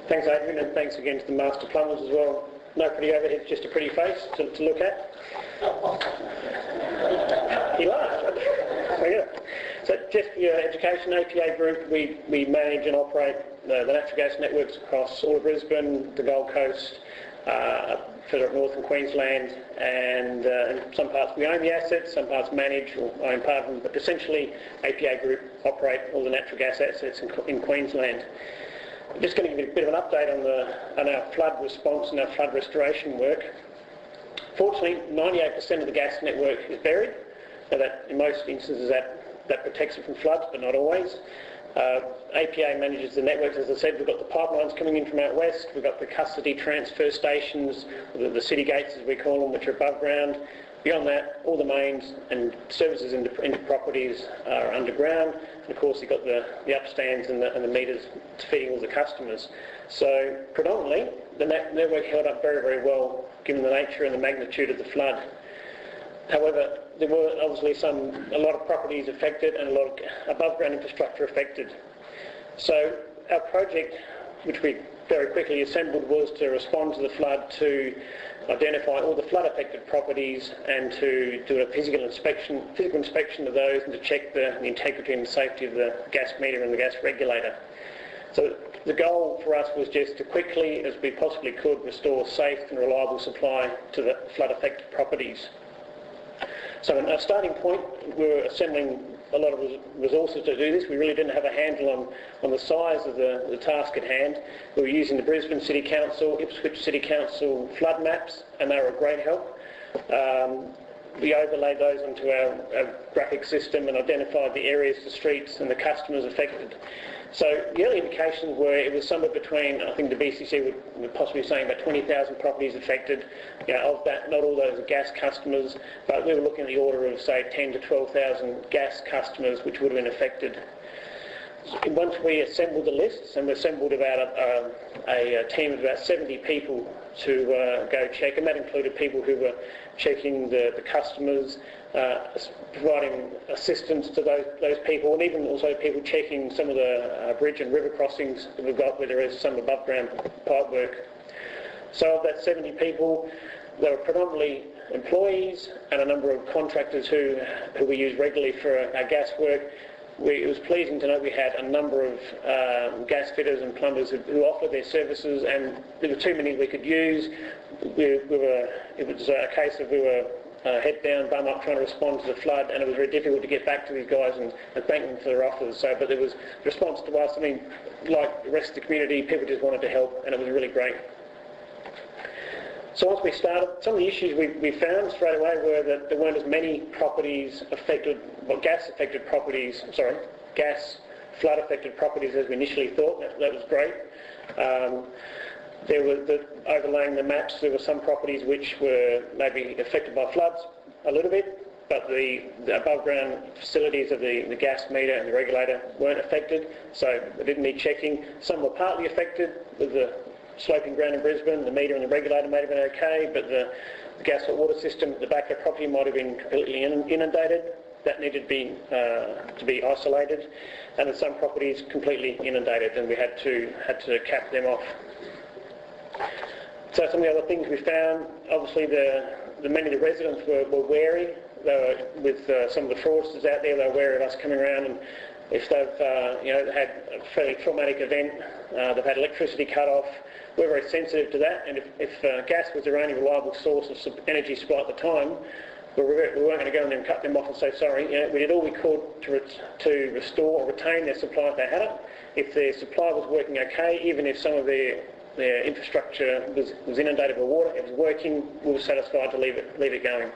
Thanks, Adrian, and thanks again to the Master Plumbers as well. No pretty overheads, just a pretty face to look at. He laughed. So, yeah. So just for your education, APA Group, we manage and operate the natural gas networks across all of Brisbane, the Gold Coast, further up north in Queensland, and in some parts we own the assets, some parts manage or own part of them, but essentially APA Group operate all the natural gas assets in Queensland. I'm just going to give you a bit of an update on our flood response and our flood restoration work. Fortunately, 98% of the gas network is buried. Now that, in most instances, that protects it from floods, but not always. APA manages the networks. As I said, we've got the pipelines coming in from out west, we've got the custody transfer stations, the city gates as we call them, which are above ground. Beyond that, all the mains and services into properties are underground. And of course, you've got the upstands and the meters feeding all the customers. So predominantly, the network held up very, very well, given the nature and the magnitude of the flood. However, there were obviously a lot of properties affected and a lot of above ground infrastructure affected. So our project, which we very quickly assembled, was to respond to the flood, to identify all the flood affected properties and to do a physical inspection of those and to check the integrity and safety of the gas meter and the gas regulator. So the goal for us was just to quickly, as we possibly could, restore safe and reliable supply to the flood affected properties. So in our starting point, we were assembling a lot of resources to do this. We really didn't have a handle on the size of the task at hand. We were using the Brisbane City Council, Ipswich City Council flood maps, and they were a great help. We overlaid those onto our graphic system and identified the areas, the streets and the customers affected. So the early indications were it was somewhere between, I think the BCC would possibly saying about 20,000 properties affected. You know, of that, not all those are gas customers, but we were looking at the order of, say, 10 to 12,000 gas customers which would have been affected. Once we assembled the lists, and we assembled about a team of about 70 people to go check, and that included people who were checking the customers, providing assistance to those people, and even also people checking some of the bridge and river crossings that we've got where there is some above ground pipe work. So of that 70 people, there were predominantly employees and a number of contractors who we use regularly for our gas work. It was pleasing to know we had a number of gas fitters and plumbers who offered their services, and there were too many we could use. It was a case of we were head down, bum up, trying to respond to the flood, and it was very difficult to get back to these guys and thank them for their offers. So, but there was response to us. I mean, like the rest of the community, people just wanted to help, and it was really great. So once we started, some of the issues we found straight away were that there weren't as many properties affected, well, gas flood affected properties as we initially thought. That was great. There were overlaying the maps, there were some properties which were maybe affected by floods a little bit, but the above ground facilities of the gas meter and the regulator weren't affected, so they didn't need checking. Some were partly affected with the sloping ground in Brisbane. The meter and the regulator may have been okay, but the gas hot water system at the back of the property might have been completely inundated. That needed to be isolated, and in some properties completely inundated, and we had to cap them off. So some of the other things we found, obviously many of the residents were wary. They were, with some of the fraudsters out there, they were wary of us coming around, and if they've had a fairly traumatic event, they've had electricity cut off, we're very sensitive to that, and if gas was their only reliable source of energy supply at the time, we weren't going to go in there and cut them off and say sorry. You know, we did all we could to restore or retain their supply if they had it. If their supply was working okay, even if some of their infrastructure was inundated with water, it was working, we were satisfied to leave it going.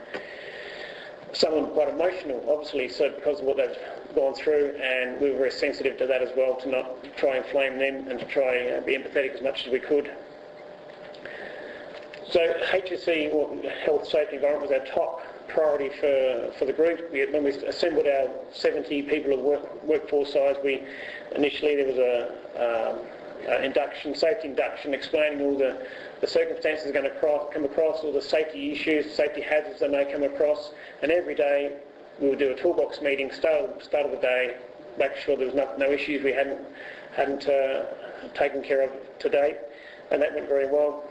Some of them quite emotional, obviously, so because of what they've gone through, and we were very sensitive to that as well, to not try and flame them and to try be empathetic as much as we could. So HSE, or Health, Safety, Environment, was our top priority for the group. When we assembled our 70 people of workforce size, initially there was a safety induction explaining all the circumstances are going to come across, all the safety issues, safety hazards they may come across, and every day we would do a toolbox meeting, start of the day, make sure there was no issues we hadn't taken care of to date, and that went very well.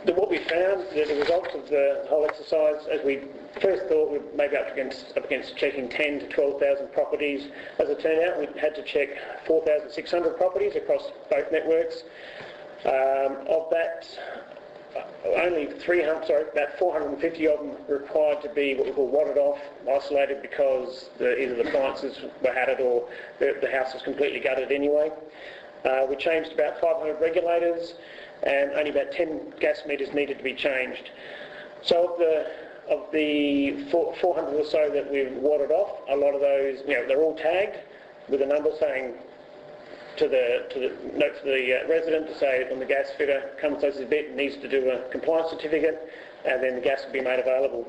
What we found, the results of the whole exercise, as we first thought, we may be up against checking 10 to 12,000 properties. As it turned out, we had to check 4,600 properties across both networks. Of that, about 450 of them required to be what we call wadded off, isolated, because either the appliances were hatted or the house was completely gutted anyway. We changed about 500 regulators, and only about 10 gas meters needed to be changed. So of the 400 or so that we've wadded off, a lot of those, they're all tagged with a number saying to the note to the resident to say when the gas fitter comes to this bit, needs to do a compliance certificate, and then the gas will be made available.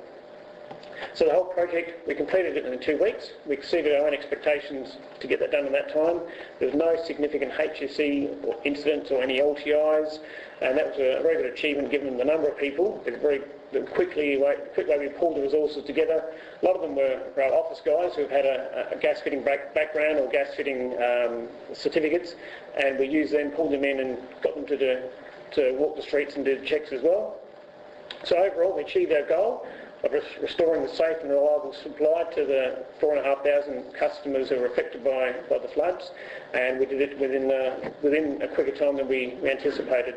So the whole project, we completed it in 2 weeks. We exceeded our own expectations to get that done in that time. There was no significant HSE or incidents or any LTIs, and that was a very good achievement given the number of people. The quick way we pulled the resources together. A lot of them were office guys who've had a gas fitting background or gas fitting certificates, and we used them, pulled them in, and got them to walk the streets and do the checks as well. So overall, we achieved our goal of restoring the safe and reliable supply to the 4,500 customers who were affected by the floods, and we did it within a quicker time than we anticipated.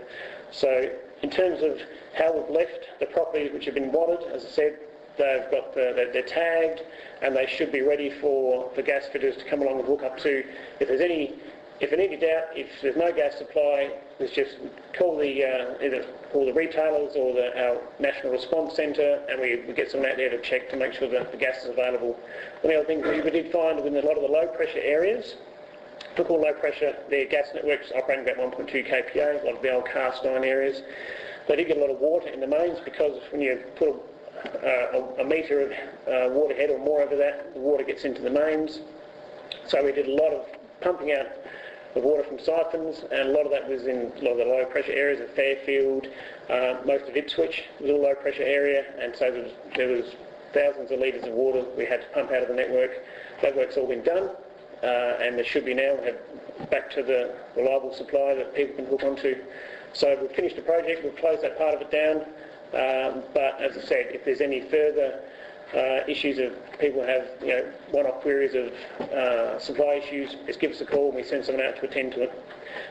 So in terms of how we've left the properties which have been wadded, as I said, they're tagged, and they should be ready for gas fitters to come along and hook up to. If there's any doubt, if there's no gas supply, let's just call either the retailers or our National Response Centre, and we get someone out there to check to make sure that the gas is available. One of the other things we did find in a lot of the low pressure areas, took all low pressure, their gas networks operating about 1.2 kPa, a lot of the old cast iron areas. They did get a lot of water in the mains, because when you put a metre of water head or more over that, the water gets into the mains. So we did a lot of pumping out of water from siphons, and a lot of that was in a lot of the low pressure areas of Fairfield, most of Ipswich was a low pressure area, and so there was thousands of litres of water we had to pump out of the network. That work's all been done, and there should be now back to the reliable supply that people can hook onto. So we've finished the project, we've closed that part of it down, but as I said, if there's any further issues of people have one-off queries of supply issues, just give us a call and we send someone out to attend to it.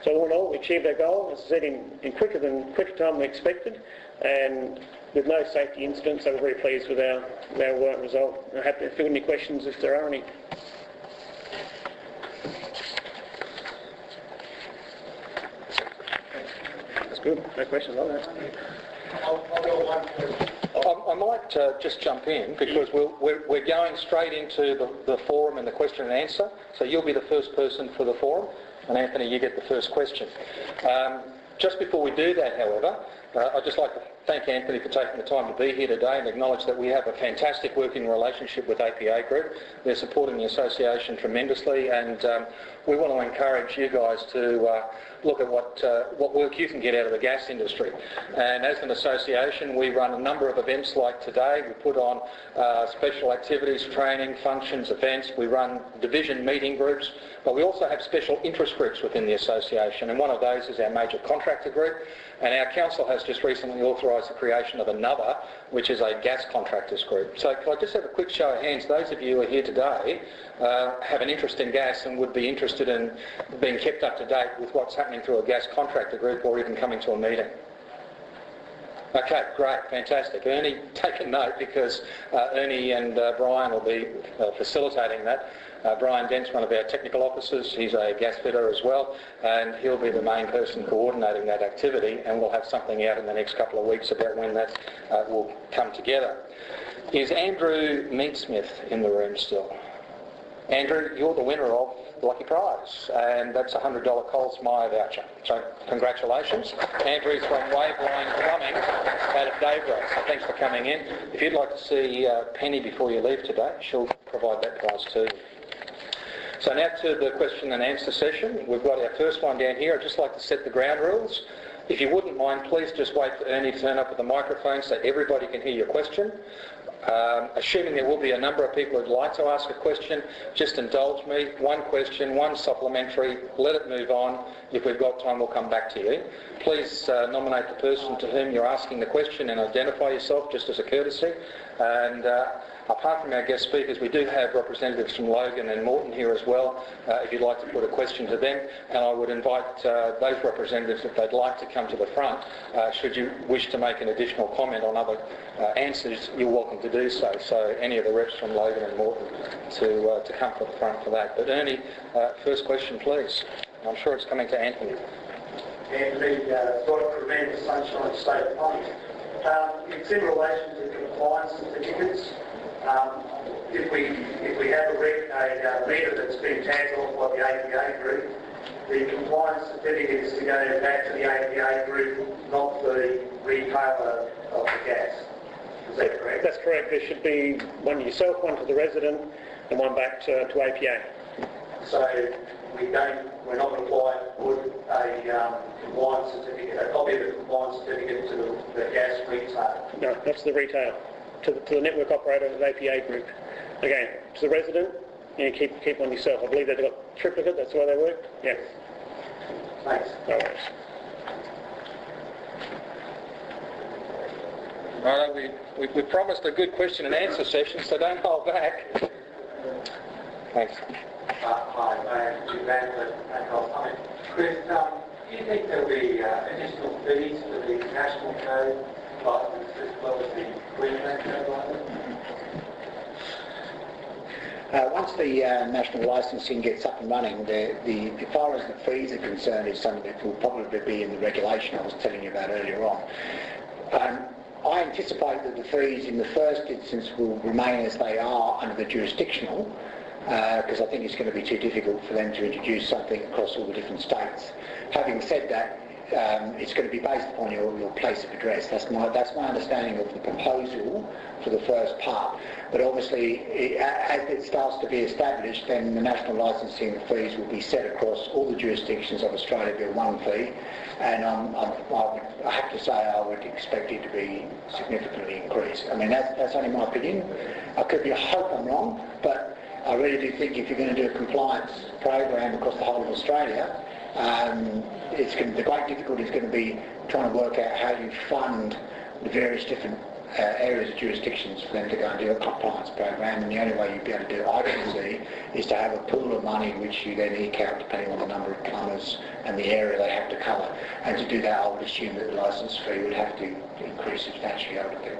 So all in all, we achieved our goal, as I said, in quicker time than we expected, and with no safety incidents. So we're very pleased with our result. I'm happy to field any questions if there are any. That's good. No questions on that. I might just jump in, because we're going straight into the forum and the question and answer. So you'll be the first person for the forum, and Anthony, you get the first question. Just before we do that, however, I'd just like to thank Anthony for taking the time to be here today and acknowledge that we have a fantastic working relationship with APA Group. They're supporting the association tremendously, and we want to encourage you guys to look at what work you can get out of the gas industry. And as an association, we run a number of events like today. We put on special activities, training, functions, events. We run division meeting groups, but we also have special interest groups within the association, and one of those is our major contractor group. And our council has just recently authorised the creation of another, which is a gas contractors group. So could I just have a quick show of hands? Those of you who are here today have an interest in gas and would be interested in being kept up to date with what's happening through a gas contractor group, or even coming to a meeting. Okay, great, fantastic. Ernie, take a note, because Ernie and Brian will be facilitating that. Brian Dent's one of our technical officers. He's a gas fitter as well, and he'll be the main person coordinating that activity, and we'll have something out in the next couple of weeks about when that will come together. Is Andrew Meadsmith in the room still? Andrew, you're the winner of the lucky prize, and that's a $100 Coles Myer voucher. So congratulations. Andrew's from Waveline Plumbing out of Davray, so thanks for coming in. If you'd like to see Penny before you leave today, she'll provide that prize too. So now to the question and answer session. We've got our first one down here. I'd just like to set the ground rules. If you wouldn't mind, please just wait for Ernie to turn up with the microphone so everybody can hear your question. Assuming there will be a number of people who'd like to ask a question, just indulge me. One question, one supplementary, let it move on. If we've got time, we'll come back to you. Please nominate the person to whom you're asking the question and identify yourself just as a courtesy. And apart from our guest speakers, we do have representatives from Logan and Moreton here as well, if you'd like to put a question to them. And I would invite those representatives, if they'd like to come to the front, should you wish to make an additional comment on other answers, you're welcome to do so. So any of the reps from Logan and Moreton to come to the front for that. But Ernie, first question please. I'm sure it's coming to Anthony. Anthony, Scott from the Sunshine State Plumbing. It's in relation to compliance certificates. If we have a meter that's been tagged off by the APA group, the compliance certificate is to go back to the APA group, not the retailer of the gas. Is that correct? That's correct. There should be one to yourself, one to the resident, and one back to APA. So we're not required to put a compliance certificate, a copy of the compliance certificate to the gas retailer. No, that's the retail. To the network operator of the APA group. Again, to the resident, you keep one yourself. I believe they've got triplicate, that's the way they work? Yeah. Thanks. No worries. Well, we promised a good question and answer session, so don't hold back. Thanks. Hi, my name is Jim Van. Chris, do you think there'll be additional fees for the national code license as well as the Queensland code license? Once the national licensing gets up and running, as far as the fees are concerned, is something that will probably be in the regulation I was telling you about earlier on. I anticipate that the fees in the first instance will remain as they are under the jurisdictional, because I think it's going to be too difficult for them to introduce something across all the different states. Having said that, it's going to be based upon your place of address. That's my understanding of the proposal for the first part. But obviously, as it starts to be established, then the national licensing fees will be set across all the jurisdictions of Australia. There'll be one fee, and I have to say I would expect it to be significantly increased. I mean, that's only my opinion. I hope I'm wrong, but I really do think if you're going to do a compliance program across the whole of Australia, the great difficulty is going to be trying to work out how you fund the various different areas of jurisdictions for them to go and do a compliance program, and the only way you'd be able to do it, I can see, is to have a pool of money which you then eke out depending on the number of plumbers and the area they have to cover. And to do that, I would assume that the licence fee would have to increase substantially over there.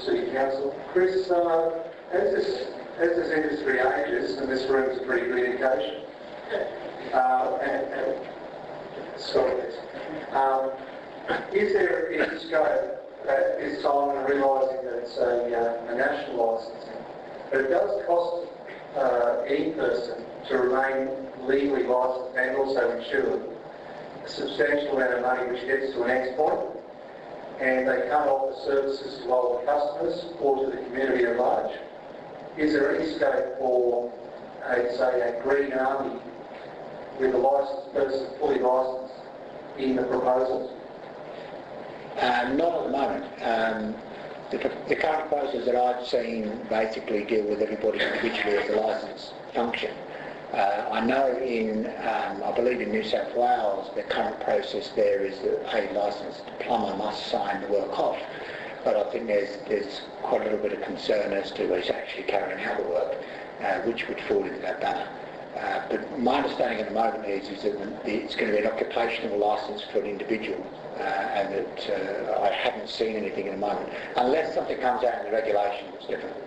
City Council. Chris, as this industry ages, and this room's a pretty good indication, is there any scope at this time, and realising that it's a national licensing, but it does cost any person to remain legally licensed and also insured a substantial amount of money which gets to an X point, and they can't offer services to all the customers or to the community at large? Is there any scope for, a green army with a licensed person, fully licensed, in the proposals? Not at the moment. The current proposals that I've seen basically deal with everybody individually as a licensed function. I know I believe in New South Wales, the current process there is that a licensed plumber must sign the work off. But I think there's quite a little bit of concern as to who's actually carrying out the work, which would fall into that banner. But my understanding at the moment is that it's going to be an occupational licence for an individual, and that I haven't seen anything at the moment, unless something comes out in the regulation that's different.